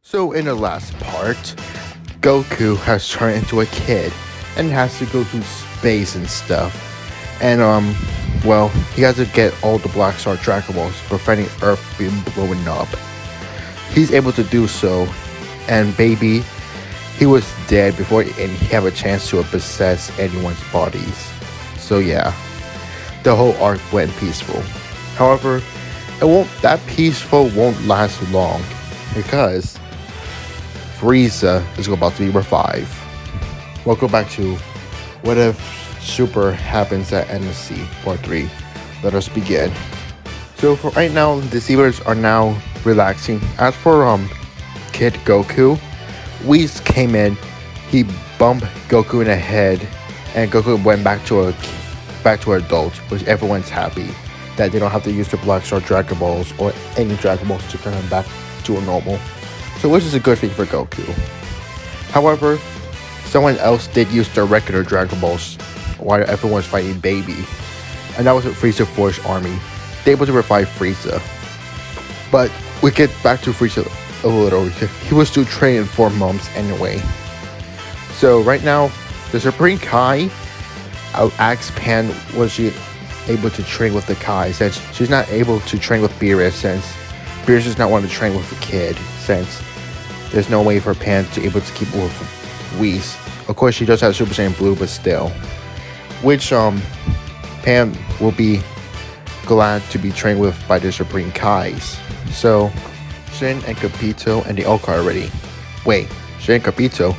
So in the last part, Goku has turned into a kid and has to go to space and stuff. And well, he has to get all the Black Star Dragon Balls, preventing Earth being blown up. He's able to do so, and baby, he was dead before and he had a chance to possess anyone's bodies. So yeah, the whole arc went peaceful. However, that peaceful won't last long because Frieza is about to be revived. Welcome back to What If Super Happens at NSC Part 3. Let us begin. So for right now, the deceivers are now relaxing. As for Kid Goku, Whis came in, he bumped Goku in the head, and Goku went back to adult, which everyone's happy that they don't have to use the Black Star Dragon Balls or any Dragon Balls to turn him back to a normal. So which is a good thing for Goku. However, someone else did use the regular Dragon Balls while everyone's fighting Baby. And that was with Frieza Force Army. They able to revive Frieza. But we get back to Frieza a little. He was still training 4 months anyway. So right now, the Supreme Kai, I'll ask Pan, was she able to train with the Kai, since she's not able to train with Beerus, since Beerus does not want to train with a kid, since there's no way for Pan to able to keep with Whis. Of course, she does have Super Saiyan Blue, but still. Which Pan will be glad to be trained with by the Supreme Kais. So, Shin and Capito and the Okai already. Wait, Shin and Capito?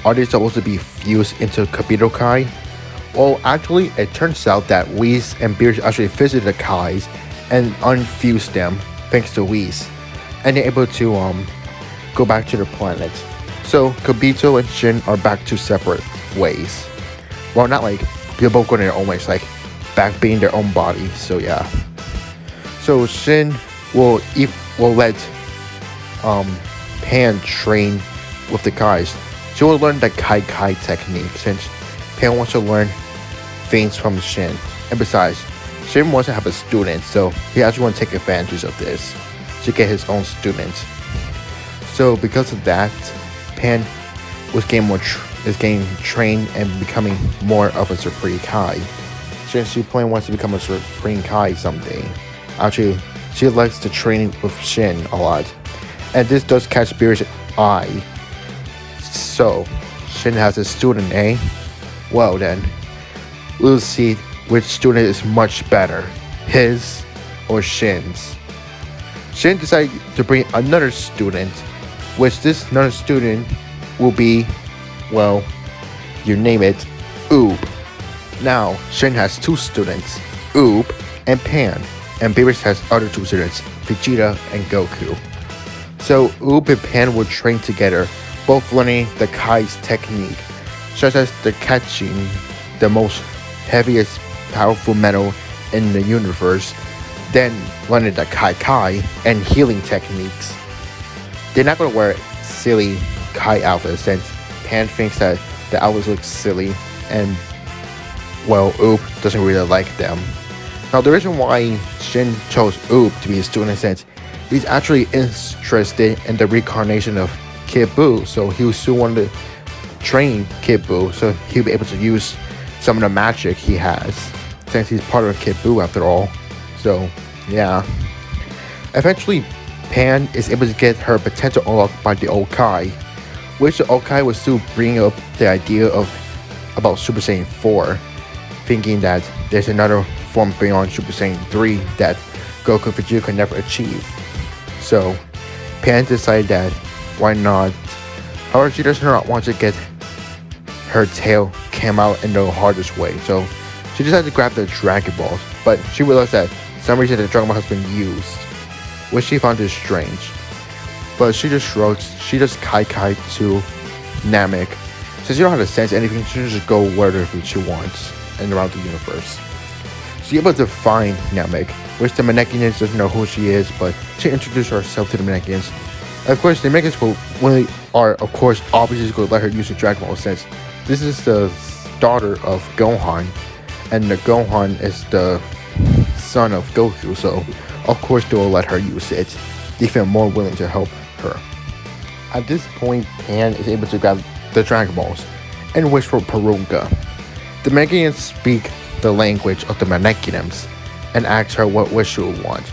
Are they supposed to be fused into Capito Kai? Well, actually, it turns out that Whis and Beerus actually visited the Kais and unfused them thanks to Whis. And they're able to go back to their planet. So Kabito and Shin are back to separate ways. Well, not like they're both going their own ways, like back being their own body. So yeah. So Shin will let Pan train with the Kais. She will learn the Kai technique, since Pan wants to learn things from Shin. And besides, Shin wants to have a student, so he actually wants to take advantage of this to get his own student. So because of that, Pan was getting trained and becoming more of a Supreme Kai. Since she plainly wants to become a Supreme Kai someday. Actually, she likes to train with Shin a lot. And this does catch Beerus' eye. So, Shin has a student, eh? Well then, we'll see which student is much better, his or Shin's. Shin decided to bring another student, which this another student will be, well, you name it, Oob. Now, Shin has 2 students, Oob and Pan, and Beerus has other 2 students, Vegeta and Goku. So, Oob and Pan will train together, both learning the Kai's technique, such as the catching the most heaviest powerful metal in the universe, then learning the Kai and healing techniques. They're not going to wear silly Kai outfits, since Pan thinks that the outfits look silly and, well, Oob doesn't really like them. Now, the reason why Shin chose Oob to be his student is since he's actually interested in the reincarnation of Kid Buu, so he will still want to train Kid Buu, so he'll be able to use some of the magic he has, since he's part of Kid Buu after all. So, yeah. Eventually, Pan is able to get her potential unlocked by the Okai, which the Okai was still bringing up the idea about Super Saiyan 4, thinking that there's another form beyond Super Saiyan 3 that Goku and Vegeta could never achieve. So, Pan decided that why not? However, she does not want to get her tail came out in the hardest way, so she decided to grab the Dragon Balls, but she realized that for some reason the Dragon Ball has been used, which she found is strange. But she just shrugs, she just Kai to Namek. Since you don't have to sense anything, she just go wherever she wants and around the universe. She's able to find Namek, which the Namekians doesn't know who she is, but she introduced herself to the Namekians. Of course, the Namekians are of course obviously going to let her use the Dragon Ball, since this is the daughter of Gohan, and the Gohan is the son of Goku, so of course they will let her use it, even more willing to help her. At this point, Pan is able to grab the Dragon Balls and wish for Porunga. The Menekians speak the language of the Menekinims and ask her what wish she would want.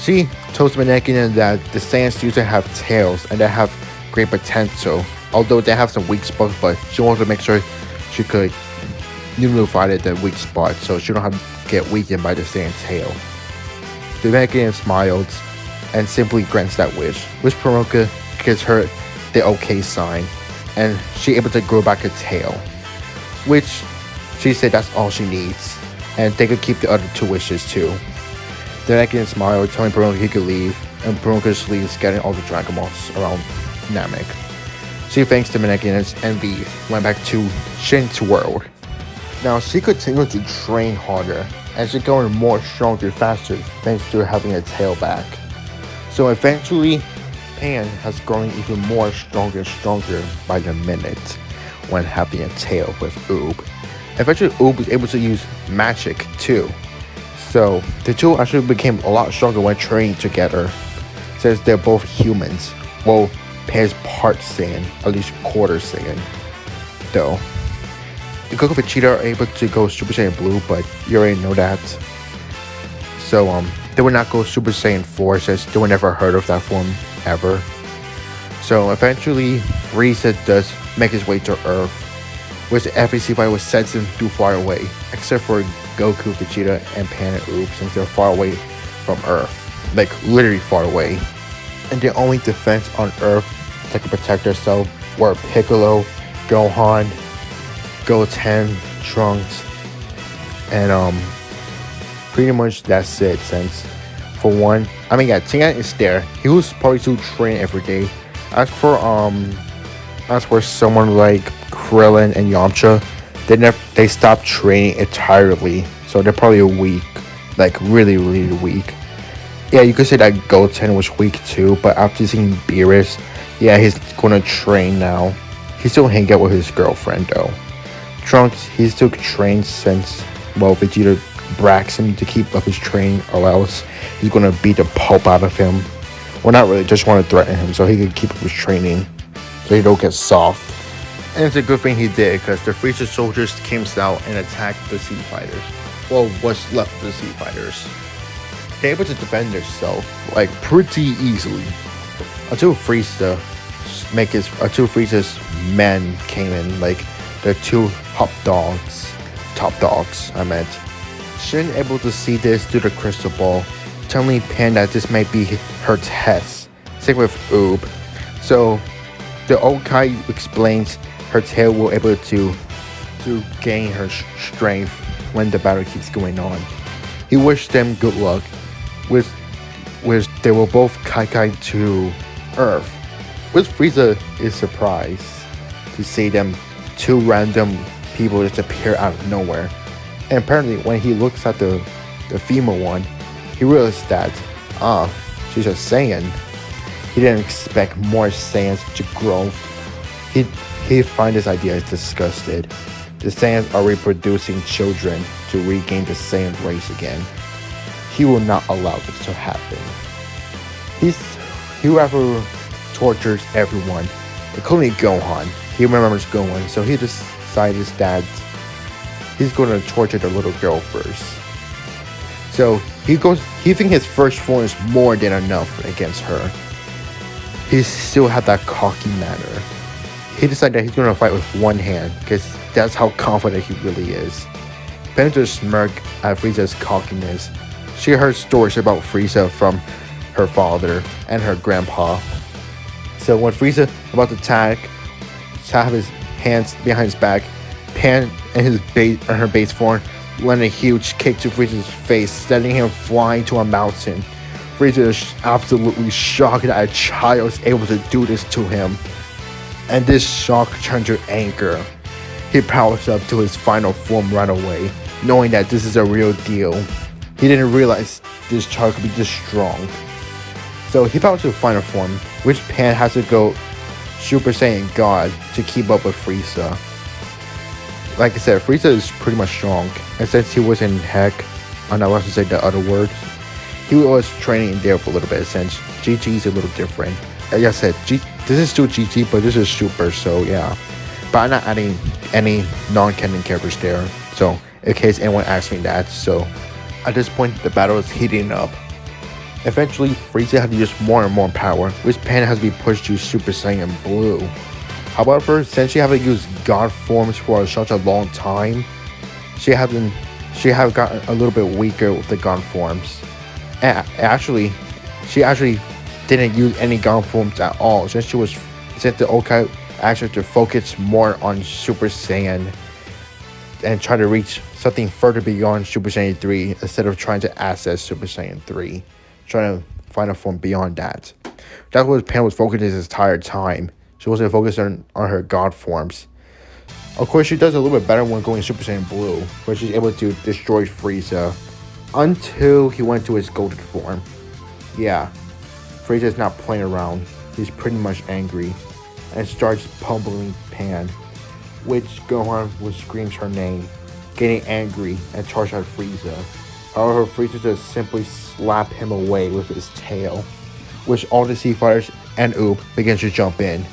She tells the Menekinim that the Saiyans usually have tails and they have great potential, although they have some weak spots, but she wants to make sure she could nullify the weak spot so she don't have to get weakened by the Saiyan tail. The Menekinim smiles and simply grants that wish, which Porunga gives her the okay sign, and she able to grow back a tail, which she said that's all she needs, and they could keep the other 2 wishes too. The Menekinim smiled, telling Porunga he could leave, and Porunga just leaves, getting all the Dragon Balls around Namek. She thanks the Menekinims and leaves, went back to Shin's world. Now she continued to train harder, and she's going more stronger faster thanks to having a tail back. So eventually, Pan has grown even more stronger by the minute when having a tail with Oob. Eventually, Oob was able to use magic too. So the 2 actually became a lot stronger when training together, since they're both humans. Well, Pan's part Saiyan, at least quarter Saiyan, though. The Goku and Vegeta are able to go Super Saiyan Blue, but you already know that. So they would not go Super Saiyan 4 since they were never heard of that form ever. So eventually, Frieza does make his way to Earth, which the FAC fighter was sensing too far away, except for Goku, Vegeta, and Pan and Oob, since they're far away from Earth, like literally far away. And the only defense on Earth that can protect themselves were Piccolo, Gohan, Goten, Trunks, and pretty much that's it. Since for one, I mean, yeah, Tien is there. He was probably still training every day. As for someone like Krillin and Yamcha, they stopped training entirely, so they're probably weak, like really weak. Yeah, you could say that Goten was weak too, but after seeing Beerus, yeah, he's gonna train now. He still hang out with his girlfriend though. Trunks, he still trains since, well, Vegeta brags him to keep up his training, or else he's gonna beat the pulp out of him. Well, not really, just want to threaten him so he can keep up his training, so he don't get soft. And it's a good thing he did, because the Frieza soldiers came out and attacked the Sea Fighters. Well, what's left of the Sea Fighters. They're able to defend themselves, like, pretty easily. Until Frieza's men came in, like, the 2 top dogs, I meant. Shin able to see this through the crystal ball, telling Pan that this might be her test. Same with Oob. So, the old Kai explains her tail will able to gain her strength when the battle keeps going on. He wished them good luck, which they will both Kai to Earth, which Frieza is surprised to see them 2 random people just appear out of nowhere. And apparently when he looks at the female one, he realized that she's a Saiyan. He didn't expect more Saiyans to grow. He find this idea disgusted. The Saiyans are reproducing children to regain the Saiyan race again. He will not allow this to happen. Whoever tortures everyone, including Gohan. He remembers Gohan, so he decided that he's going to torture the little girl first. So he thinks his first form is more than enough against her. He still had that cocky manner. He decided that he's going to fight with one hand, because that's how confident he really is. Bender smirked at Frieza's cockiness. She heard stories about Frieza from her father and her grandpa. So when Frieza about to have his hands behind his back, Pan and her base form land a huge kick to Frieza's face, sending him flying to a mountain. Frieza is absolutely shocked that a child is able to do this to him. And this shock turned to anger. He powers up to his final form right away, knowing that this is a real deal. He didn't realize this child could be this strong. So he powers to final form, which Pan has to go Super Saiyan God to keep up with Frieza. Like I said, Frieza is pretty much strong, and since he was in Heck, I'm not allowed to say the other words, he was training there for a little bit, since GG is a little different. like I said, this is still GT, but this is Super, so yeah. But I'm not adding any non-canon characters there, so in case anyone asks me that. So at this point, the battle is heating up. Eventually, Frieza had to use more and more power, which Pan has to be pushed to Super Saiyan Blue. However, since she haven't used God forms for such a long time, she have gotten a little bit weaker with the God forms. And she actually didn't use any God forms at all since the Okai asked her to focus more on Super Saiyan and try to reach something further beyond Super Saiyan 3 instead of trying to access Super Saiyan 3, trying to find a form beyond that. That's what Pan was focusing this entire time. She wasn't focused on her God forms. Of course, she does a little bit better when going Super Saiyan Blue, where she's able to destroy Frieza until he went to his golden form. Yeah, Frieza's not playing around. He's pretty much angry and starts pummeling Pan, which Gohan screams her name, getting angry and charges at Frieza. However, Frieza just simply slaps him away with his tail, which all the Sea Fighters and Oob begin to jump in.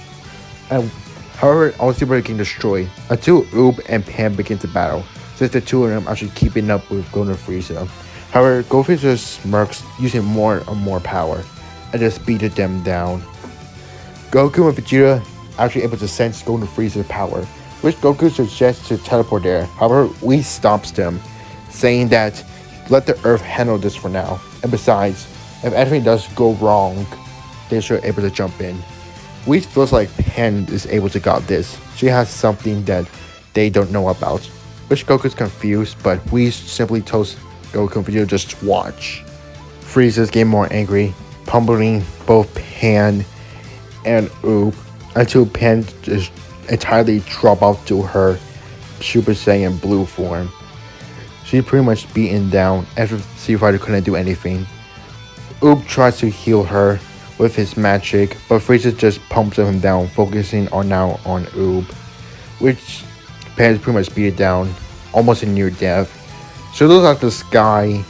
And however, all the Sea Fighters getting destroyed until Oob and Pan begin to battle, since the two of them are actually keeping up with Golden Frieza. However, Goku just smirks, using more and more power, and just beated them down. Goku and Vegeta actually able to sense Golden Frieza's power, which Goku suggests to teleport there. However, Whis stops them, saying that let the Earth handle this for now. And besides, if anything does go wrong, they should be able to jump in. Whis feels like Pan is able to got this. She has something that they don't know about, which Goku's confused, but Whis simply tells Goku and Vegeta just watch. Frieza's getting more angry, pummeling both Pan and Oob until Pan just entirely drop off to her Super Saiyan Blue form. She's pretty much beaten down after Sea Fighter couldn't do anything. Oob tries to heal her with his magic, but Frieza just pumps him down, focusing on Oob, which Pan is pretty much beat it down, almost in near death. She looks at the sky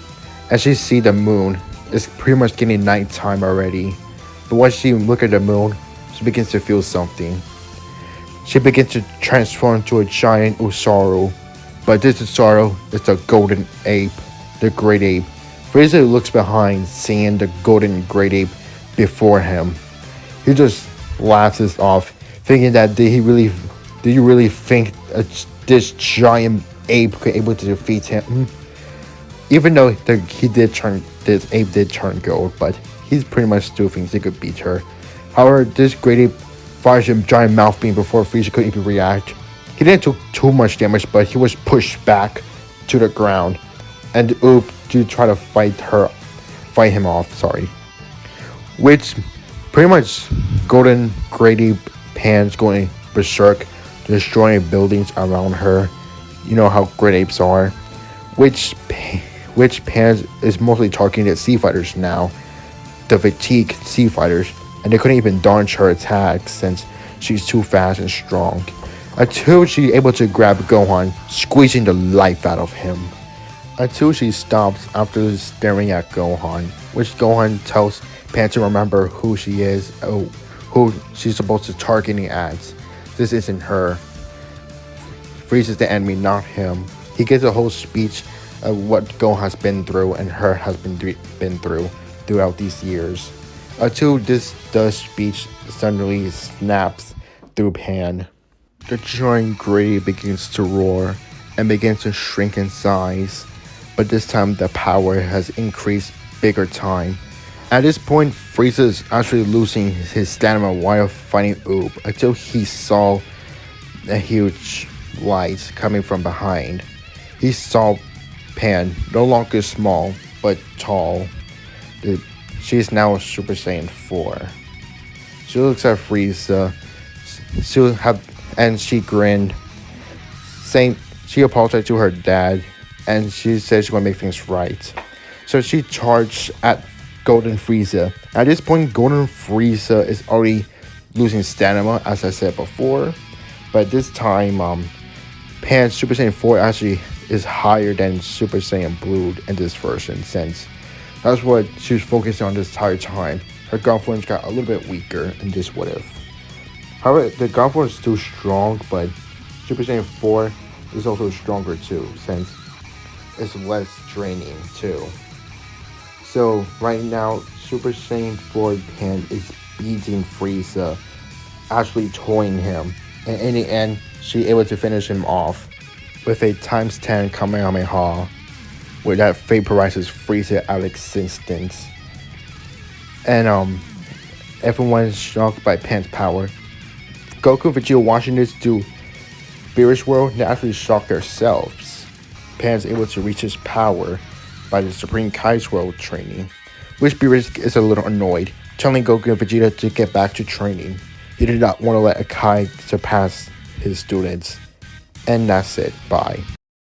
and she sees the moon. It's pretty much getting nighttime already, but when she looks at the moon, she begins to feel something. She begins to transform into a giant Usaru, but this Usaru is the golden ape, the great ape. Frieza looks behind, seeing the golden great ape before him. He just laughs it off, thinking that do you really think this giant ape could able to defeat him? Even though this ape did turn gold, but he's pretty much still thinks he could beat her. However, this great ape fires a giant mouth beam before Frieza could even react. He didn't take too much damage, but he was pushed back to the ground, and Oob to try to fight him off. Which pretty much golden great ape Pan's going berserk, destroying buildings around her. You know how great apes are. Which Pan is mostly targeting the Sea Fighters now, the fatigued Sea Fighters, and they couldn't even dodge her attacks since she's too fast and strong. Until she's able to grab Gohan, squeezing the life out of him. Until she stops after staring at Gohan, which Gohan tells Pan to remember who she is, who she's supposed to targeting at. This isn't her. Frieza's the enemy, not him. He gives a whole speech of what Gohan has been through and her has been through throughout these years. Until the speech suddenly snaps through Pan. The giant great ape begins to roar and begins to shrink in size, but this time the power has increased bigger time. At this point, Frieza is actually losing his stamina while fighting Oob until he saw a huge light coming from behind. He saw Pan, no longer small, but tall. She is now a Super Saiyan 4. She looks at Frieza, and she grinned, saying she apologized to her dad, and she said she's going to make things right. So she charged at Golden Frieza. At this point, Golden Frieza is already losing stamina, as I said before, but this time, Pan's Super Saiyan 4 actually is higher than Super Saiyan Blue in this version, since that's what she was focusing on this entire time. her gun forms got a little bit weaker in this what if. However, the gun form is still strong, but Super Saiyan 4 is also stronger too, since it's less draining too. So right now, Super Saiyan 4 Pan is beating Frieza, actually toying him, and in the end, she able to finish him off with a times 10 Kamehameha, where that vaporizes Frieza out of existence. And everyone's shocked by Pan's power. Goku and Vegeta watching this do Beerus World, they actually shocked themselves. Pan's able to reach his power by the Supreme Kai's World training, which Beerus is a little annoyed, telling Goku and Vegeta to get back to training. He did not want to let a Kai surpass his students. And that's it. Bye.